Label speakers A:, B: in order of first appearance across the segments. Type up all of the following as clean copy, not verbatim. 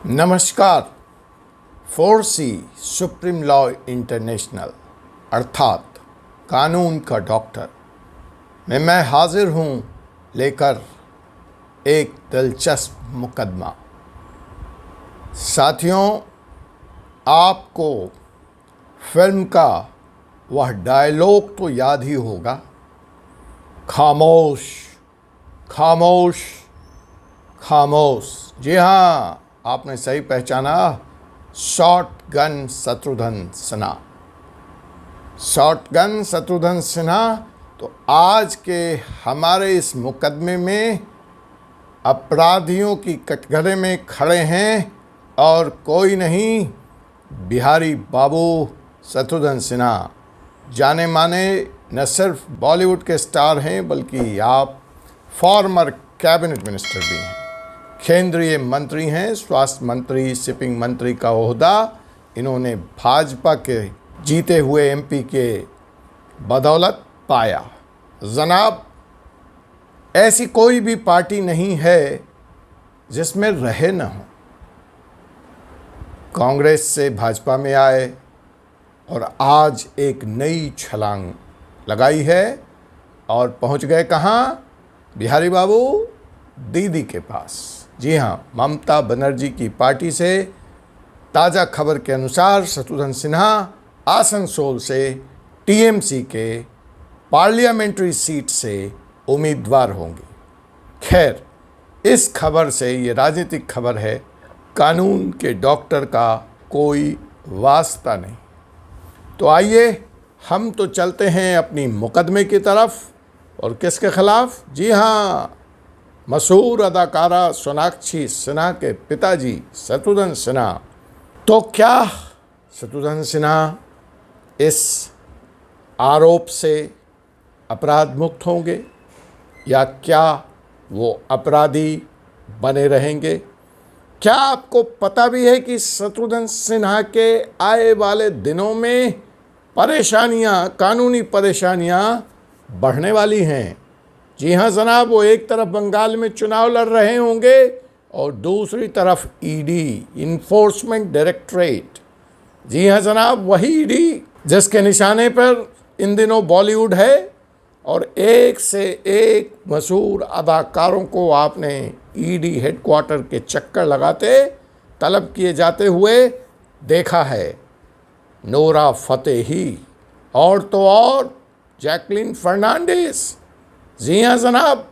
A: नमस्कार। 4C supreme law international अर्थात कानून का डॉक्टर में मैं हाजिर हूँ लेकर एक दिलचस्प मुकदमा। साथियों, आपको फिल्म का वह डायलॉग तो याद ही होगा, खामोश खामोश खामोश। जी हाँ, आपने सही पहचाना, शॉटगन शत्रुघ्न सिन्हा। शॉटगन शत्रुघ्न सिन्हा तो आज के हमारे इस मुकदमे में अपराधियों की कटघरे में खड़े हैं और कोई नहीं, बिहारी बाबू शत्रुघ्न सिन्हा। जाने माने न सिर्फ बॉलीवुड के स्टार हैं बल्कि आप फॉर्मर कैबिनेट मिनिस्टर भी हैं, केंद्रीय मंत्री हैं, स्वास्थ्य मंत्री, शिपिंग मंत्री का ओहदा इन्होंने भाजपा के जीते हुए एमपी के बदौलत पाया। जनाब, ऐसी कोई भी पार्टी नहीं है जिसमें रहे न हो। कांग्रेस से भाजपा में आए और आज एक नई छलांग लगाई है और पहुंच गए कहाँ? बिहारी बाबू दीदी के पास। जी हाँ, ममता बनर्जी की पार्टी से ताज़ा खबर के अनुसार शत्रुघ्न सिन्हा आसनसोल से टीएमसी के पार्लियामेंट्री सीट से उम्मीदवार होंगे। खैर, इस खबर से ये राजनीतिक खबर है, कानून के डॉक्टर का कोई वास्ता नहीं। तो आइए हम तो चलते हैं अपनी मुकदमे की तरफ। और किसके खिलाफ? जी हाँ, मशहूर अदाकारा सोनाक्षी सिन्हा के पिताजी शत्रुघ्न सिन्हा। तो क्या शत्रुघ्न सिन्हा इस आरोप से अपराध मुक्त होंगे या क्या वो अपराधी बने रहेंगे? क्या आपको पता भी है कि शत्रुघ्न सिन्हा के आए वाले दिनों में परेशानियां, कानूनी परेशानियां बढ़ने वाली हैं? जी हाँ जनाब, वो एक तरफ बंगाल में चुनाव लड़ रहे होंगे और दूसरी तरफ ईडी, इन्फोर्समेंट डायरेक्टरेट। जी हाँ जनाब, वही ईडी जिसके निशाने पर इन दिनों बॉलीवुड है और एक से एक मशहूर अदाकारों को आपने ईडी हेडक्वार्टर के चक्कर लगाते, तलब किए जाते हुए देखा है। नोरा फतेही और तो और जैकलीन फर्नांडिस। जी हाँ जनाब,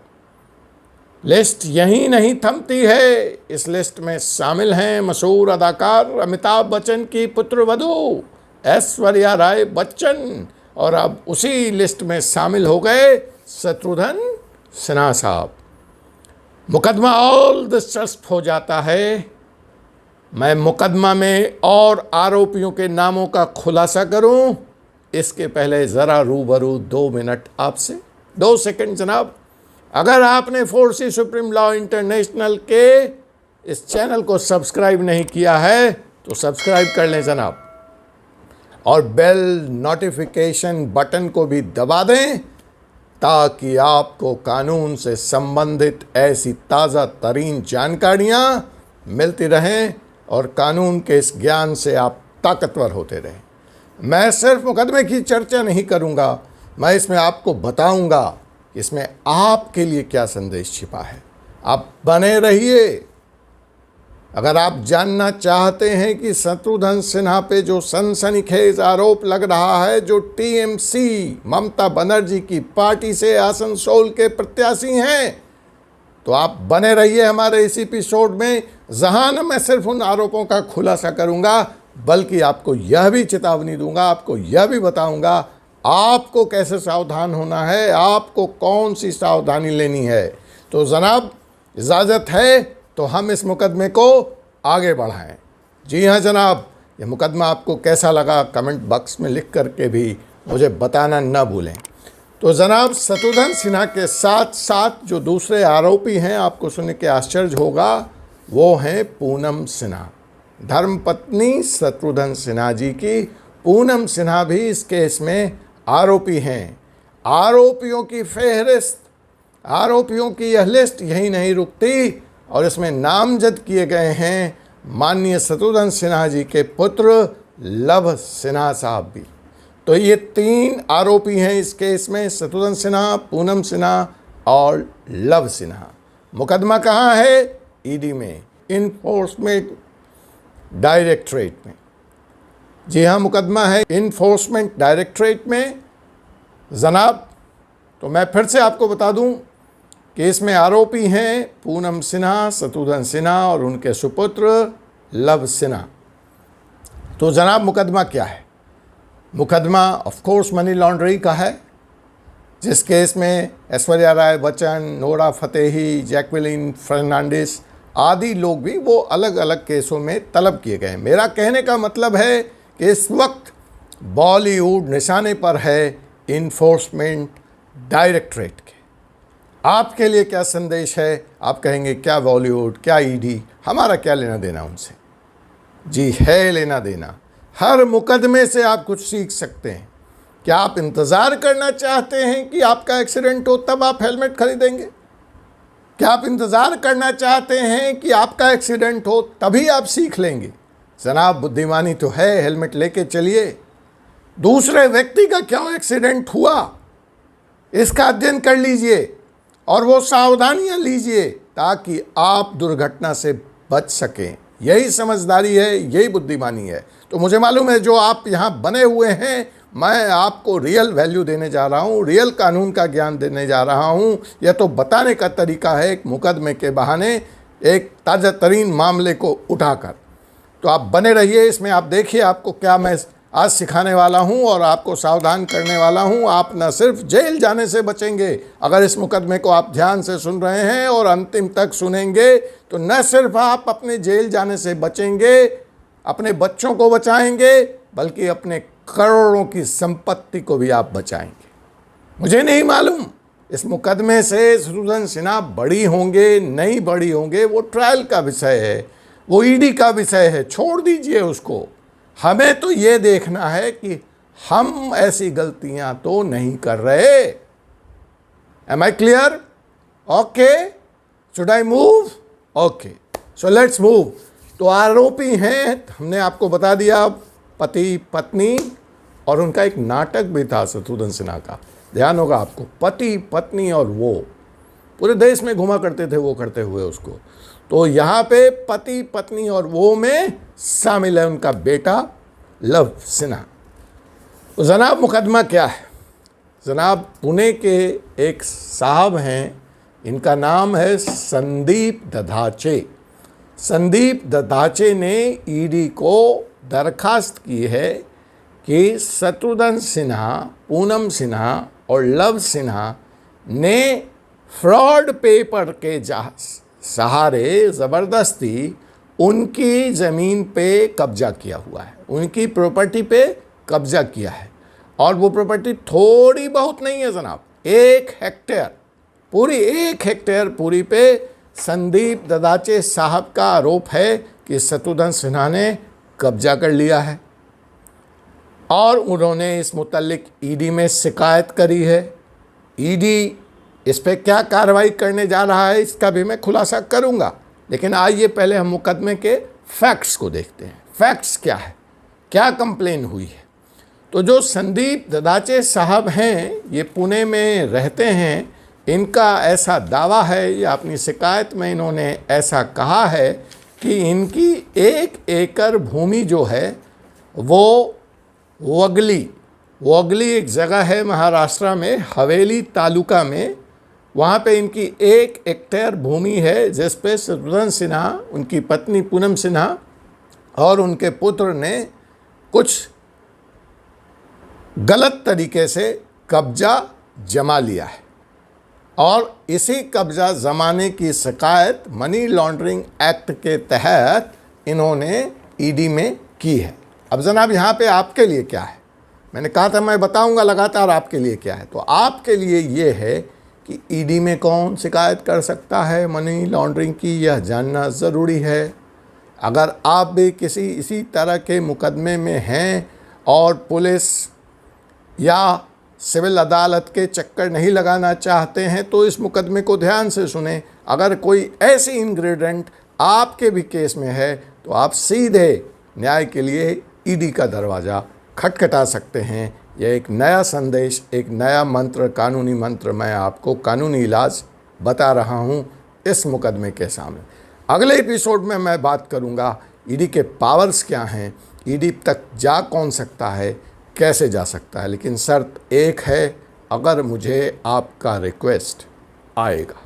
A: लिस्ट यहीं नहीं थमती है। इस लिस्ट में शामिल हैं मशहूर अदाकार अमिताभ बच्चन की पुत्रवधू ऐश्वर्या राय बच्चन और अब उसी लिस्ट में शामिल हो गए शत्रुघ्न सिन्हा साहब। मुकदमा और दिलचस्प हो जाता है। मैं मुकदमा में और आरोपियों के नामों का खुलासा करूं, इसके पहले ज़रा रूबरू 2 मिनट आपसे, 2 सेकंड जनाब। अगर आपने 4C सुप्रीम लॉ इंटरनेशनल के इस चैनल को सब्सक्राइब नहीं किया है तो सब्सक्राइब कर लें जनाब, और बेल नोटिफिकेशन बटन को भी दबा दें ताकि आपको कानून से संबंधित ऐसी ताज़ा तरीन जानकारियाँ मिलती रहें और कानून के इस ज्ञान से आप ताकतवर होते रहें। मैं सिर्फ मुकदमे की चर्चा नहीं करूँगा, मैं इसमें आपको बताऊंगा कि इसमें आपके लिए क्या संदेश छिपा है। आप बने रहिए। अगर आप जानना चाहते हैं कि शत्रुघ्न सिन्हा पे जो सनसनीखेज आरोप लग रहा है, जो टीएमसी ममता बनर्जी की पार्टी से आसनसोल के प्रत्याशी हैं, तो आप बने रहिए हमारे इस एपिसोड में, जहां न मैं सिर्फ उन आरोपों का खुलासा करूंगा बल्कि आपको यह भी चेतावनी दूंगा, आपको यह भी बताऊंगा आपको कैसे सावधान होना है, आपको कौन सी सावधानी लेनी है। तो जनाब, इजाज़त है तो हम इस मुकदमे को आगे बढ़ाएं। जी हाँ जनाब, यह मुकदमा आपको कैसा लगा कमेंट बॉक्स में लिख करके भी मुझे बताना न भूलें। तो जनाब, शत्रुघ्न सिन्हा के साथ साथ जो दूसरे आरोपी हैं, आपको सुन के आश्चर्य होगा, वो हैं पूनम सिन्हा, धर्मपत्नी शत्रुघ्न सिन्हा जी की। पूनम सिन्हा भी इस केस में आरोपी हैं। आरोपियों की फहरिस्त, आरोपियों की यह लिस्ट यही नहीं रुकती और इसमें नामजद किए गए हैं माननीय शत्रुघ्न सिन्हा जी के पुत्र लव सिन्हा साहब भी। तो ये 3 आरोपी हैं इस केस में, शत्रुघ्न सिन्हा, पूनम सिन्हा और लव सिन्हा। मुकदमा कहाँ है? ईडी में, इन्फोर्समेंट डायरेक्टरेट में। जी हाँ, मुकदमा है इन्फोर्समेंट डायरेक्टरेट में जनाब। तो मैं फिर से आपको बता दूं कि इसमें आरोपी हैं पूनम सिन्हा, शत्रुघ्न सिन्हा और उनके सुपुत्र लव सिन्हा। तो जनाब मुकदमा क्या है? मुकदमा ऑफ कोर्स मनी लॉन्ड्रिंग का है, जिस केस में ऐश्वर्या राय बच्चन, नोरा फतेही, जैक्वेलिन फर्नांडिस आदि लोग भी वो अलग अलग केसों में तलब किए गए। मेरा कहने का मतलब है कि इस वक्त बॉलीवुड निशाने पर है इन्फोर्समेंट डायरेक्टरेट के। आपके लिए क्या संदेश है? आप कहेंगे क्या बॉलीवुड, क्या ईडी, हमारा क्या लेना देना उनसे? जी है लेना देना। हर मुकदमे से आप कुछ सीख सकते हैं। क्या आप इंतज़ार करना चाहते हैं कि आपका एक्सीडेंट हो तब आप हेलमेट खरीदेंगे? क्या आप इंतज़ार करना चाहते हैं कि आपका एक्सीडेंट हो तभी आप सीख लेंगे? जनाब बुद्धिमानी तो है, हेलमेट लेके चलिए। दूसरे व्यक्ति का क्या एक्सीडेंट हुआ इसका अध्ययन कर लीजिए और वो सावधानियां लीजिए ताकि आप दुर्घटना से बच सकें। यही समझदारी है, यही बुद्धिमानी है। तो मुझे मालूम है जो आप यहाँ बने हुए हैं, मैं आपको रियल वैल्यू देने जा रहा हूँ, रियल कानून का ज्ञान देने जा रहा हूँ। यह तो बताने का तरीका है एक मुकदमे के बहाने, एक ताज़ा तरीन मामले को उठाकर। तो आप बने रहिए इसमें। आप देखिए आपको क्या मैं आज सिखाने वाला हूं और आपको सावधान करने वाला हूं। आप न सिर्फ जेल जाने से बचेंगे, अगर इस मुकदमे को आप ध्यान से सुन रहे हैं और अंतिम तक सुनेंगे तो न सिर्फ आप अपने जेल जाने से बचेंगे, अपने बच्चों को बचाएंगे, बल्कि अपने करोड़ों की संपत्ति को भी आप बचाएंगे। मुझे नहीं मालूम इस मुकदमे से शत्रुघ्न सिन्हा बड़ी होंगे नहीं बड़ी होंगे, वो ट्रायल का विषय है, वो ईडी का विषय है, छोड़ दीजिए उसको। हमें तो ये देखना है कि हम ऐसी गलतियां तो नहीं कर रहे। Am I clear? Okay, should I move? Okay, so let's move. तो आरोपी हैं, हमने आपको बता दिया, पति पत्नी, और उनका एक नाटक भी था शत्रुघ्न सिन्हा का, ध्यान होगा आपको। पति पत्नी और वो पूरे देश में घुमा करते थे वो करते हुए उसको। तो यहाँ पे पति पत्नी और वो में शामिल है उनका बेटा लव सिन्हा। तो जनाब मुकदमा क्या है? जनाब पुणे के एक साहब हैं, इनका नाम है संदीप दधाचे। संदीप दधाचे ने ईडी को दरखास्त की है कि शत्रुघ्न सिन्हा, पूनम सिन्हा और लव सिन्हा ने फ्रॉड पेपर के सहारे ज़बरदस्ती उनकी ज़मीन पे कब्जा किया हुआ है, उनकी प्रॉपर्टी पे कब्जा किया है। और वो प्रॉपर्टी थोड़ी बहुत नहीं है जनाब, 1 हेक्टेयर, पूरी 1 हेक्टेयर पूरी पे संदीप दधाचे साहब का आरोप है कि शत्रुघ्न सिन्हा ने कब्जा कर लिया है और उन्होंने इस मुतल्लिक ईडी में शिकायत करी है। ईडी इस पे क्या कार्रवाई करने जा रहा है इसका भी मैं खुलासा करूंगा, लेकिन आइए पहले हम मुकदमे के फैक्ट्स को देखते हैं। फैक्ट्स क्या है, क्या कंप्लेन हुई है? तो जो संदीप दधाचे साहब हैं, ये पुणे में रहते हैं, इनका ऐसा दावा है या अपनी शिकायत में इन्होंने ऐसा कहा है कि इनकी 1 एकड़ भूमि जो है वो वगली एक जगह है महाराष्ट्र में, हवेली तालुका में, वहाँ पे इनकी 1 हेक्टेयर भूमि है जिस पे शत्रुघ्न सिन्हा, उनकी पत्नी पूनम सिन्हा और उनके पुत्र ने कुछ गलत तरीके से कब्जा जमा लिया है और इसी कब्जा जमाने की शिकायत मनी लॉन्ड्रिंग एक्ट के तहत इन्होंने ईडी में की है। अब जनाब यहाँ पे आपके लिए क्या है? मैंने कहा था मैं बताऊंगा लगातार आपके लिए क्या है। तो आपके लिए ये है कि ईडी में कौन शिकायत कर सकता है मनी लॉन्ड्रिंग की, यह जानना ज़रूरी है। अगर आप भी किसी इसी तरह के मुकदमे में हैं और पुलिस या सिविल अदालत के चक्कर नहीं लगाना चाहते हैं तो इस मुकदमे को ध्यान से सुनें। अगर कोई ऐसी इंग्रेडिएंट आपके भी केस में है तो आप सीधे न्याय के लिए ईडी का दरवाज़ा खटखटा सकते हैं। यह एक नया संदेश, एक नया मंत्र, कानूनी मंत्र मैं आपको कानूनी इलाज बता रहा हूं इस मुकदमे के सामने। अगले एपिसोड में मैं बात करूंगा ईडी के पावर्स क्या हैं, ईडी तक जा कौन सकता है, कैसे जा सकता है। लेकिन शर्त एक है, अगर मुझे आपका रिक्वेस्ट आएगा।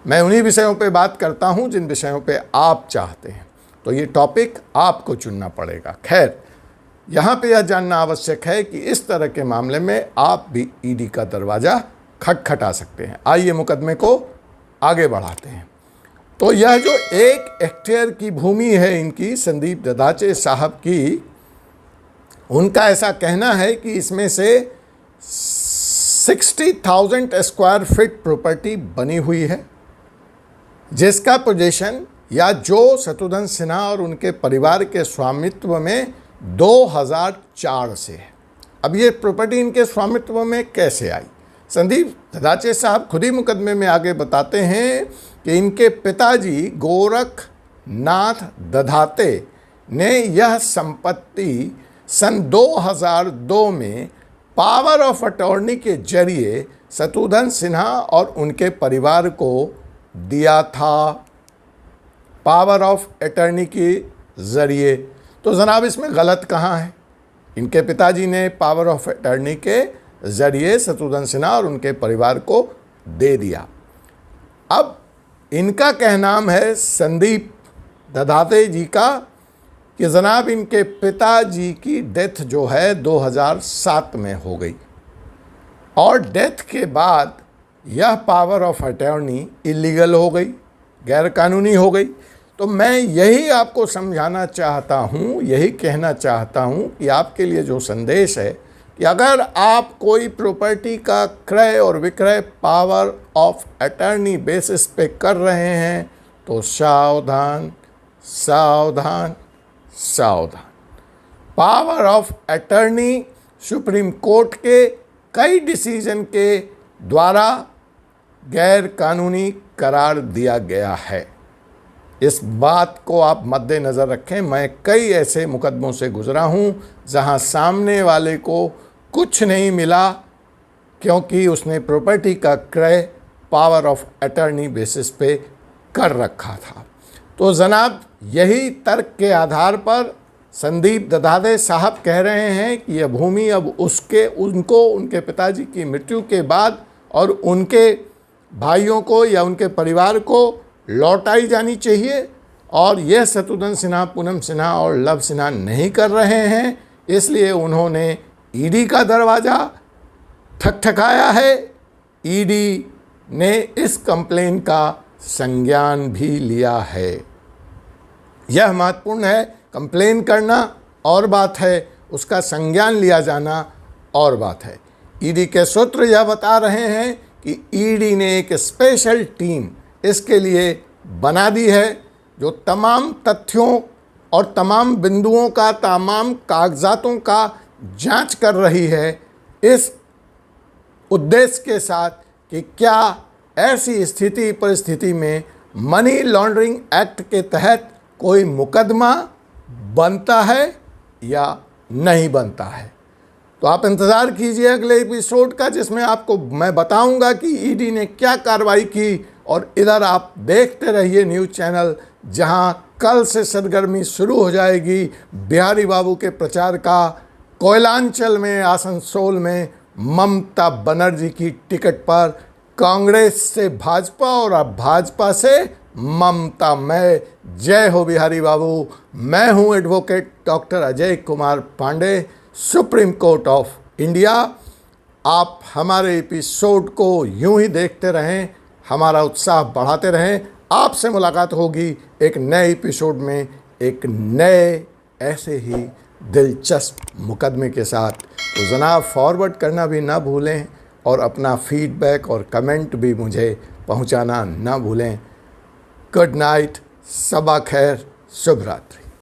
A: मैं उन्हीं विषयों पे बात करता हूं जिन विषयों पे आप चाहते हैं, तो ये टॉपिक आपको चुनना पड़ेगा। खैर, यहाँ पे यह जानना आवश्यक है कि इस तरह के मामले में आप भी ईडी का दरवाज़ा खटखटा सकते हैं। आइए मुकदमे को आगे बढ़ाते हैं। तो यह जो 1 हेक्टेयर की भूमि है इनकी, संदीप ददाचे साहब की, उनका ऐसा कहना है कि इसमें से 60,000 स्क्वायर फीट प्रॉपर्टी बनी हुई है, जिसका पोजीशन या जो शत्रुघ्न सिन्हा और उनके परिवार के स्वामित्व में 2004 से है। अब ये प्रॉपर्टी इनके स्वामित्व में कैसे आई? संदीप ददाचे साहब खुद ही मुकदमे में आगे बताते हैं कि इनके पिताजी गोरखनाथ दधाते ने यह संपत्ति सन 2002 में पावर ऑफ अटॉर्नी के जरिए शत्रुघ्न सिन्हा और उनके परिवार को दिया था। पावर ऑफ अटॉर्नी के जरिए, तो जनाब इसमें गलत कहाँ है? इनके पिताजी ने पावर ऑफ अटॉर्नी के जरिए शत्रुघ्न सिन्हा और उनके परिवार को दे दिया। अब इनका कहनाम है संदीप दधाते जी का कि जनाब इनके पिताजी की डेथ जो है 2007 में हो गई और डेथ के बाद यह पावर ऑफ अटॉर्नी इलीगल हो गई, गैरकानूनी हो गई। तो मैं यही आपको समझाना चाहता हूँ, यही कहना चाहता हूँ कि आपके लिए जो संदेश है कि अगर आप कोई प्रॉपर्टी का क्रय और विक्रय पावर ऑफ अटॉर्नी बेसिस पे कर रहे हैं तो सावधान सावधान सावधान। Power of attorney supreme court के कई डिसीजन के द्वारा गैर कानूनी करार दिया गया है। इस बात को आप मद्देनज़र रखें। मैं कई ऐसे मुकदमों से गुजरा हूँ जहाँ सामने वाले को कुछ नहीं मिला क्योंकि उसने प्रॉपर्टी का क्रय पावर ऑफ अटॉर्नी बेसिस पे कर रखा था। तो जनाब यही तर्क के आधार पर संदीप दधाते साहब कह रहे हैं कि यह भूमि अब उनके पिताजी की मृत्यु के बाद और उनके भाइयों को या उनके परिवार को लौटाई जानी चाहिए। और यह शत्रुघ्न सिन्हा, पूनम सिन्हा और लव सिन्हा नहीं कर रहे हैं, इसलिए उन्होंने ईडी का दरवाज़ा ठकठकाया है। ईडी ने इस कंप्लेन का संज्ञान भी लिया है। यह महत्वपूर्ण है। कंप्लेन करना और बात है, उसका संज्ञान लिया जाना और बात है। ईडी के सूत्र यह बता रहे हैं कि ईडी ने एक स्पेशल टीम इसके लिए बना दी है जो तमाम तथ्यों और तमाम बिंदुओं का, तमाम कागजातों का जांच कर रही है इस उद्देश्य के साथ कि क्या ऐसी स्थिति परिस्थिति में मनी लॉन्ड्रिंग एक्ट के तहत कोई मुकदमा बनता है या नहीं बनता है। तो आप इंतज़ार कीजिए अगले एपिसोड का, जिसमें आपको मैं बताऊंगा कि ईडी ने क्या कार्रवाई की। और इधर आप देखते रहिए न्यूज़ चैनल, जहां कल से सरगर्मी शुरू हो जाएगी बिहारी बाबू के प्रचार का। कोयलांचल में, आसनसोल में ममता बनर्जी की टिकट पर, कांग्रेस से भाजपा और अब भाजपा से ममता। मैं जय हो बिहारी बाबू। मैं हूं advocate doctor Ajay Kumar Pandey, Supreme Court of India. आप हमारे एपिसोड को यूं ही देखते रहें, हमारा उत्साह बढ़ाते रहें। आपसे मुलाकात होगी एक नए एपिसोड में, एक नए ऐसे ही दिलचस्प मुकदमे के साथ। तो जनाब फॉरवर्ड करना भी ना भूलें और अपना फीडबैक और कमेंट भी मुझे पहुंचाना ना भूलें। गुड नाइट, सबा खैर, शुभ रात्रि।